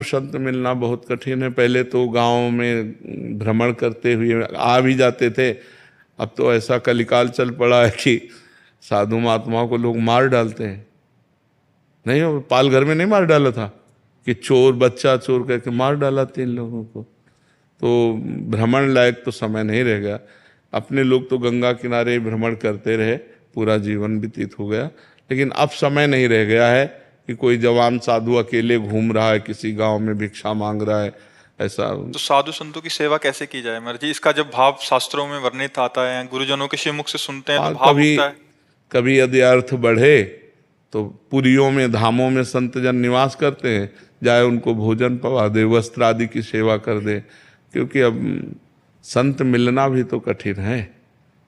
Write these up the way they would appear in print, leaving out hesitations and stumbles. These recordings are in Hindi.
संत मिलना बहुत कठिन है। पहले तो गांव में भ्रमण करते हुए आ भी जाते थे। अब तो ऐसा कलिकाल चल पड़ा है कि साधु महात्माओं को लोग मार डालते हैं। नहीं, वो पालघर में नहीं मार डाला था कि चोर बच्चा चोर करके मार डाला 3 लोगों को। तो भ्रमण लायक तो समय नहीं रह गया। अपने लोग तो गंगा किनारे भ्रमण करते रहे, पूरा जीवन व्यतीत हो गया। लेकिन अब समय नहीं रह गया है कि कोई जवान साधु अकेले घूम रहा है, किसी गांव में भिक्षा मांग रहा है, ऐसा। तो साधु संतों की सेवा कैसे की जाए महाराज जी? इसका जब भाव शास्त्रों में वर्णित आता है, गुरुजनों के श्रीमुख से सुनते हैं तो हाँ, भाव कभी उठता है। कभी यदि अर्थ बढ़े तो पुरियों में धामों में संत जन निवास करते हैं, जाए उनको भोजन पवा दे, वस्त्र आदि की सेवा कर दे। क्योंकि अब संत मिलना भी तो कठिन है।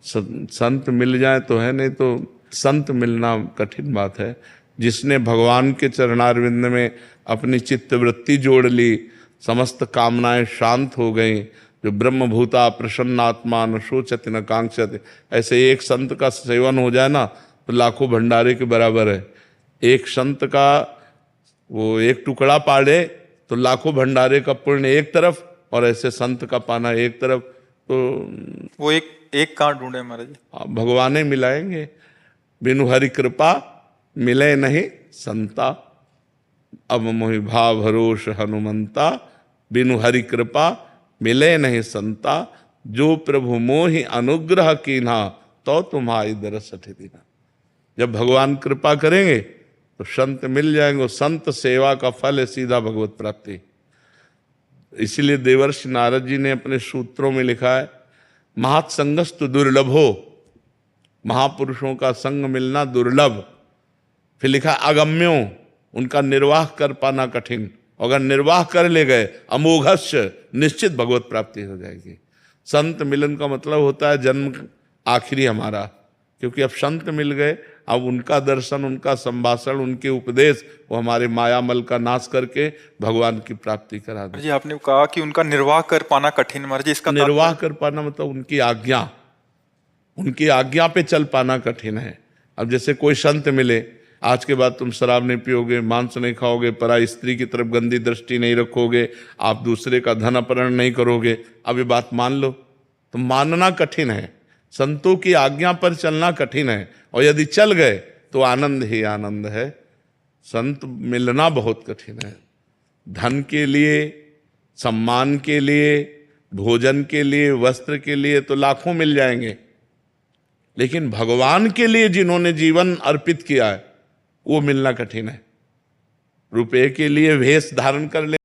संत मिल जाए तो है, नहीं तो संत मिलना कठिन बात है। जिसने भगवान के चरणारविंद में अपनी चित्तवृत्ति जोड़ ली, समस्त कामनाएं शांत हो गईं, जो ब्रह्मभूता प्रसन्नात्मा न शोचति न कांक्षति, ऐसे एक संत का सेवन हो जाए ना तो लाखों भंडारे के बराबर है। एक संत का वो एक टुकड़ा पाड़े तो लाखों भंडारे का पुण्य एक तरफ, और ऐसे संत का पाना एक तरफ। तो वो एक कहाँ ढूंढे महाराज जी? भगवान मिलाएंगे। बिनु हरि कृपा मिले नहीं संता, अब मोहि भाव भरोस हनुमंता। बिनु हरि कृपा मिले नहीं संता, जो प्रभु मोहि अनुग्रह कीन्हा, तो तुम्हारी दरस दीना। जब भगवान कृपा करेंगे तो संत मिल जाएंगे। संत सेवा का फल है सीधा भगवत प्राप्ति। इसीलिए देवर्षि नारद जी ने अपने सूत्रों में लिखा है, महत्संगस्तु दुर्लभो, महापुरुषों का संग मिलना दुर्लभ। फिर लिखा अगम्यो, उनका निर्वाह कर पाना कठिन। अगर निर्वाह कर ले गए अमोघस्य, निश्चित भगवत प्राप्ति हो जाएगी। संत मिलन का मतलब होता है जन्म आखिरी हमारा, क्योंकि अब संत मिल गए, अब उनका दर्शन, उनका संभाषण, उनके उपदेश वो हमारे मायामल का नाश करके भगवान की प्राप्ति करा दे। जी आपने कहा कि उनका निर्वाह कर पाना कठिन महाराज जी, इसका निर्वाह कर पाना मतलब उनकी आज्ञा पे चल पाना कठिन है। अब जैसे कोई संत मिले, आज के बाद तुम शराब नहीं पियोगे, मांस नहीं खाओगे, पराई स्त्री की तरफ गंदी दृष्टि नहीं रखोगे, आप दूसरे का धन अपहरण नहीं करोगे, अब ये बात मान लो, तो मानना कठिन है। संतों की आज्ञा पर चलना कठिन है, और यदि चल गए तो आनंद ही आनंद है। संत मिलना बहुत कठिन है। धन के लिए, सम्मान के लिए, भोजन के लिए, वस्त्र के लिए तो लाखों मिल जाएंगे, लेकिन भगवान के लिए जिन्होंने जीवन अर्पित किया है वो मिलना कठिन है। रुपए के लिए वेश धारण कर ले